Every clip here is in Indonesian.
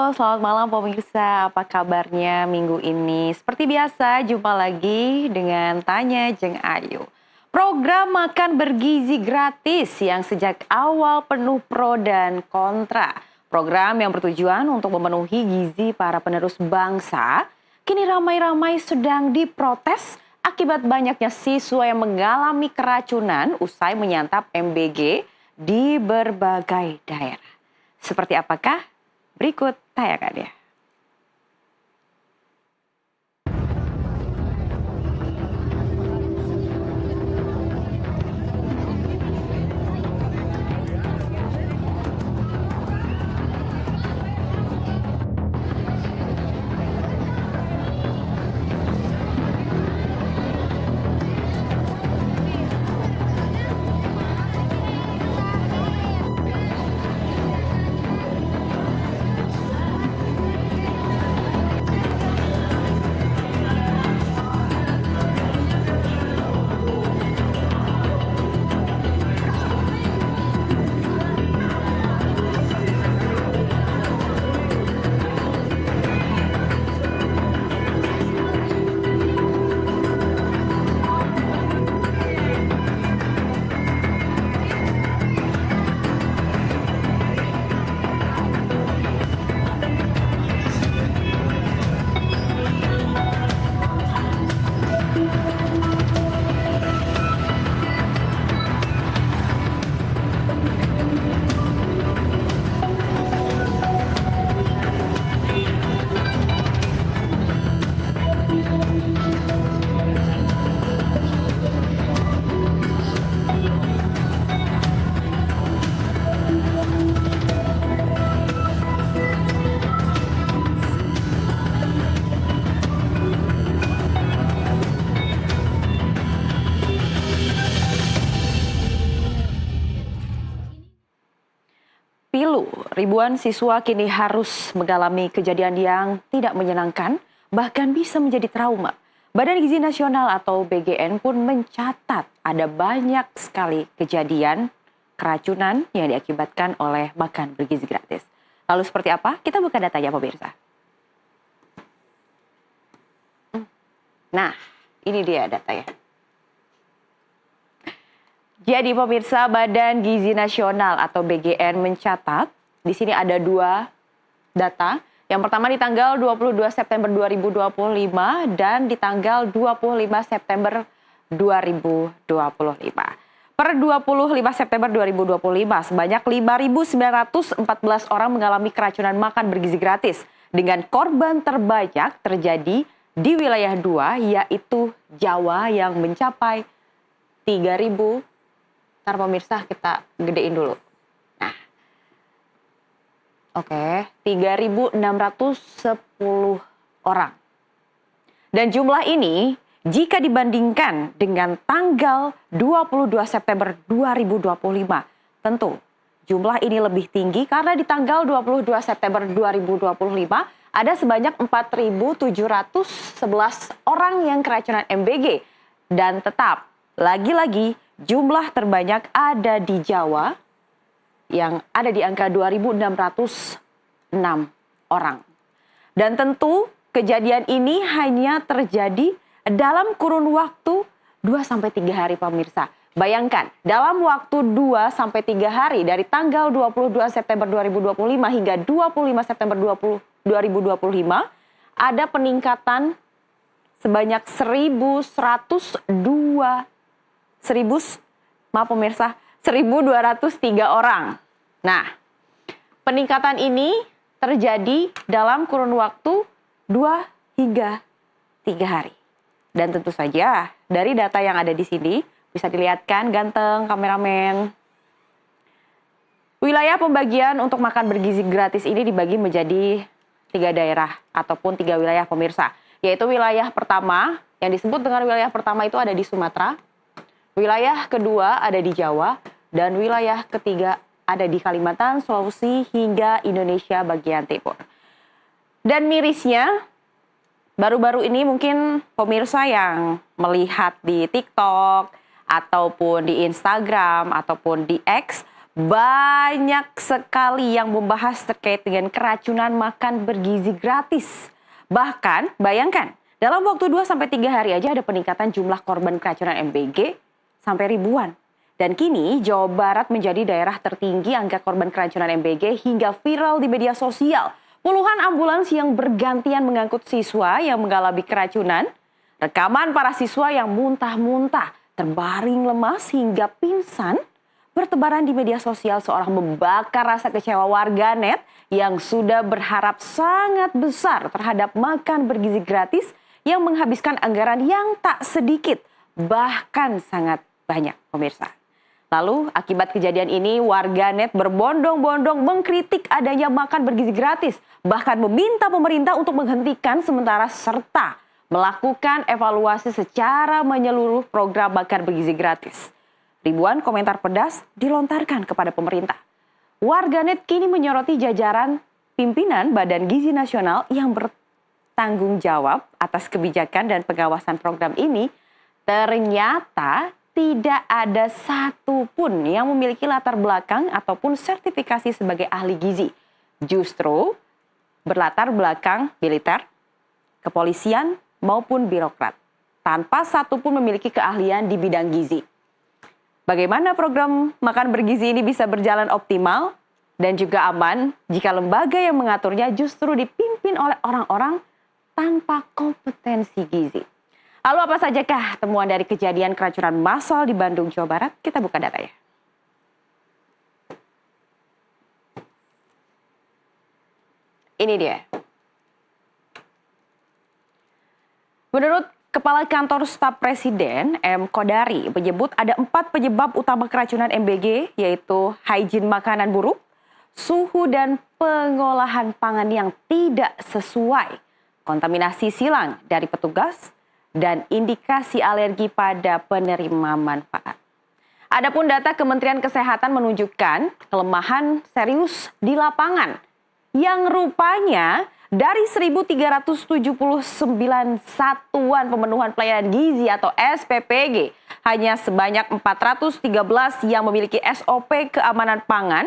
Halo, selamat malam pemirsa. Apa kabarnya minggu ini? Seperti biasa, jumpa lagi dengan Tanya Jeng Ayu. Program makan bergizi gratis yang sejak awal penuh pro dan kontra. Program yang bertujuan untuk memenuhi gizi para penerus bangsa, kini ramai-ramai sedang diprotes akibat banyaknya siswa yang mengalami keracunan usai menyantap MBG di berbagai daerah. Seperti apakah? Berikut tayangannya. Pilu, ribuan siswa kini harus mengalami kejadian yang tidak menyenangkan, bahkan bisa menjadi trauma. Badan Gizi Nasional atau BGN pun mencatat ada banyak sekali kejadian keracunan yang diakibatkan oleh makan bergizi gratis. Lalu seperti apa? Kita buka datanya pemirsa. Nah, ini dia datanya. Jadi pemirsa, Badan Gizi Nasional atau BGN mencatat, di sini ada dua data. Yang pertama di tanggal 22 September 2025 dan di tanggal 25 September 2025. Per 25 September 2025, sebanyak 5.914 orang mengalami keracunan makan bergizi gratis. Dengan korban terbanyak terjadi di wilayah 2, yaitu Jawa yang mencapai 3.000. Ntar pemirsa kita gedein dulu. Nah, oke, 3.610 orang. Dan jumlah ini jika dibandingkan dengan tanggal 22 September 2025, tentu jumlah ini lebih tinggi karena di tanggal 22 September 2025 ada sebanyak 4.711 orang yang keracunan MBG. Dan tetap, lagi-lagi jumlah terbanyak ada di Jawa yang ada di angka 2.606 orang. Dan tentu kejadian ini hanya terjadi dalam kurun waktu 2-3 hari pemirsa. Bayangkan, dalam waktu 2-3 hari dari tanggal 22 September 2025 hingga 25 September 2025 ada peningkatan sebanyak 1.203 orang. Nah, peningkatan ini terjadi dalam kurun waktu 2 hingga 3 hari. Dan tentu saja dari data yang ada di sini bisa dilihatkan ganteng kameramen. Wilayah pembagian untuk makan bergizi gratis ini dibagi menjadi 3 daerah ataupun 3 wilayah pemirsa. Yaitu wilayah pertama, yang disebut dengan wilayah pertama itu ada di Sumatera. Wilayah kedua ada di Jawa, dan wilayah ketiga ada di Kalimantan, Sulawesi, hingga Indonesia bagian timur. Dan mirisnya, baru-baru ini mungkin pemirsa yang melihat di TikTok, ataupun di Instagram, ataupun di X, banyak sekali yang membahas terkait dengan keracunan makan bergizi gratis. Bahkan bayangkan, dalam waktu 2-3 hari aja ada peningkatan jumlah korban keracunan MBG sampai ribuan. Dan kini Jawa Barat menjadi daerah tertinggi angka korban keracunan MBG hingga viral di media sosial. Puluhan ambulans yang bergantian mengangkut siswa yang mengalami keracunan. Rekaman para siswa yang muntah-muntah, terbaring lemas hingga pingsan bertebaran di media sosial seolah membakar rasa kecewa warganet yang sudah berharap sangat besar terhadap makan bergizi gratis yang menghabiskan anggaran yang tak sedikit, bahkan sangat banyak, pemirsa. Lalu akibat kejadian ini warganet berbondong-bondong mengkritik adanya makan bergizi gratis, bahkan meminta pemerintah untuk menghentikan sementara serta melakukan evaluasi secara menyeluruh program makan bergizi gratis. Ribuan komentar pedas dilontarkan kepada pemerintah. Warganet kini menyoroti jajaran pimpinan Badan Gizi Nasional yang bertanggung jawab atas kebijakan dan pengawasan program ini. Ternyata tidak ada satupun yang memiliki latar belakang ataupun sertifikasi sebagai ahli gizi. Justru berlatar belakang militer, kepolisian maupun birokrat, tanpa satupun memiliki keahlian di bidang gizi. Bagaimana program makan bergizi ini bisa berjalan optimal dan juga aman jika lembaga yang mengaturnya justru dipimpin oleh orang-orang tanpa kompetensi gizi? Lalu apa sajakah temuan dari kejadian keracunan massal di Bandung, Jawa Barat? Kita buka datanya. Ini dia. Menurut Kepala Kantor Staf Presiden M. Kodari menyebut ada 4 penyebab utama keracunan MBG, yaitu hygiene makanan buruk, suhu dan pengolahan pangan yang tidak sesuai, kontaminasi silang dari petugas, dan indikasi alergi pada penerima manfaat. Adapun data Kementerian Kesehatan menunjukkan kelemahan serius di lapangan yang rupanya dari 1.379 satuan pemenuhan pelayanan gizi atau SPPG, hanya sebanyak 413 yang memiliki SOP keamanan pangan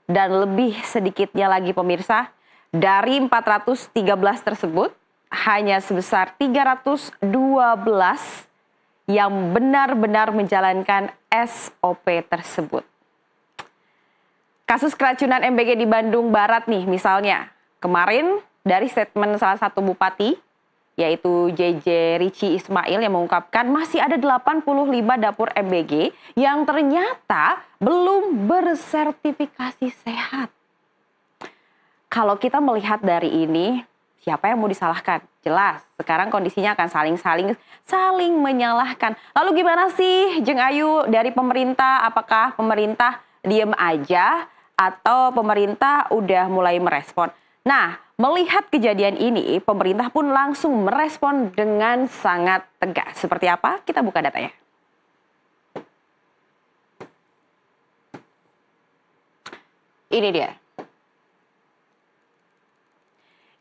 dan lebih sedikitnya lagi pemirsa, dari 413 tersebut hanya sebesar 312 yang benar-benar menjalankan SOP tersebut. Kasus keracunan MBG di Bandung Barat nih misalnya, kemarin dari statement salah satu bupati, yaitu JJ Rici Ismail yang mengungkapkan masih ada 85 dapur MBG yang ternyata belum bersertifikasi sehat. Kalau kita melihat dari ini, siapa yang mau disalahkan? Jelas, sekarang kondisinya akan saling menyalahkan. Lalu gimana sih Jeng Ayu dari pemerintah? Apakah pemerintah diem aja atau pemerintah udah mulai merespon? Nah, melihat kejadian ini, pemerintah pun langsung merespon dengan sangat tegas. Seperti apa? Kita buka datanya. Ini dia.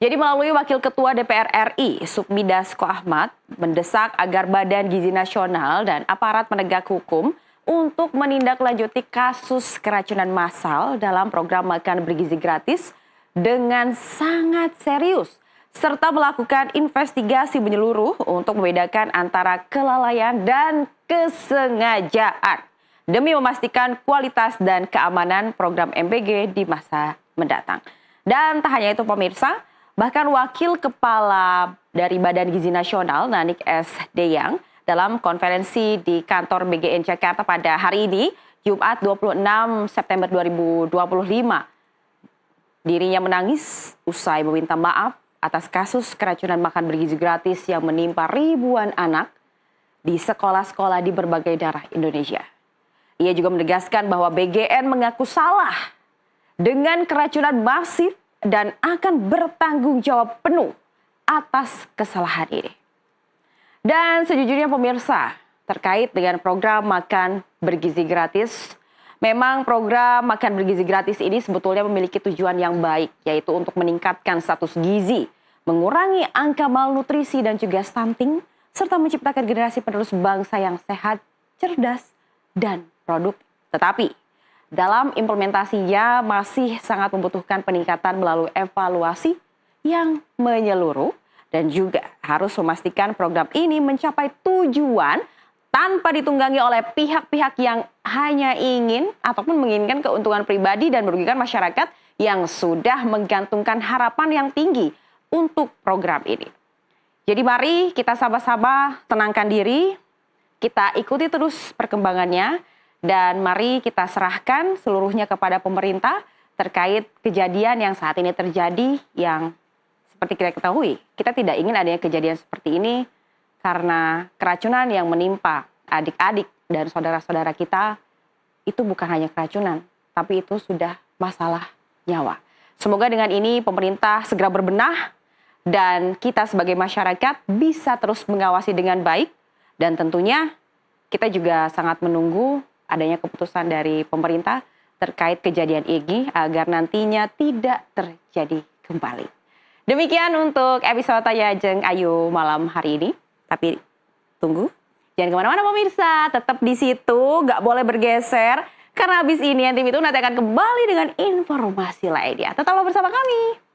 Jadi melalui Wakil Ketua DPR RI, Sukmi Dasko Ahmad, mendesak agar Badan Gizi Nasional dan aparat penegak hukum untuk menindaklanjuti kasus keracunan massal dalam program makan bergizi gratis dengan sangat serius, serta melakukan investigasi menyeluruh untuk membedakan antara kelalaian dan kesengajaan demi memastikan kualitas dan keamanan program MBG di masa mendatang. Dan tak hanya itu pemirsa, bahkan Wakil Kepala dari Badan Gizi Nasional, Nanik S. Deyang, dalam konferensi di kantor BGN Jakarta pada hari ini, Jumat 26 September 2025, dirinya menangis usai meminta maaf atas kasus keracunan makan bergizi gratis yang menimpa ribuan anak di sekolah-sekolah di berbagai daerah Indonesia. Ia juga menegaskan bahwa BGN mengaku salah dengan keracunan masif dan akan bertanggung jawab penuh atas kesalahan ini. Dan sejujurnya pemirsa, terkait dengan program makan bergizi gratis, memang program makan bergizi gratis ini sebetulnya memiliki tujuan yang baik, yaitu untuk meningkatkan status gizi, mengurangi angka malnutrisi dan juga stunting, serta menciptakan generasi penerus bangsa yang sehat, cerdas, dan produktif. Tetapi, dalam implementasinya masih sangat membutuhkan peningkatan melalui evaluasi yang menyeluruh dan juga harus memastikan program ini mencapai tujuan tanpa ditunggangi oleh pihak-pihak yang hanya ingin ataupun menginginkan keuntungan pribadi dan merugikan masyarakat yang sudah menggantungkan harapan yang tinggi untuk program ini. Jadi mari kita sama-sama tenangkan diri, kita ikuti terus perkembangannya, dan mari kita serahkan seluruhnya kepada pemerintah terkait kejadian yang saat ini terjadi yang seperti kita ketahui. Kita tidak ingin adanya kejadian seperti ini karena keracunan yang menimpa adik-adik dan saudara-saudara kita itu bukan hanya keracunan, tapi itu sudah masalah nyawa. Semoga dengan ini pemerintah segera berbenah dan kita sebagai masyarakat bisa terus mengawasi dengan baik, dan tentunya kita juga sangat menunggu adanya keputusan dari pemerintah terkait kejadian ini agar nantinya tidak terjadi kembali. Demikian untuk episode Tanya Jeung Ayu malam hari ini. Tapi tunggu, jangan kemana-mana pemirsa, tetap di situ, nggak boleh bergeser. Karena habis ini tim itu nanti akan kembali dengan informasi lainnya. Tetaplah bersama kami.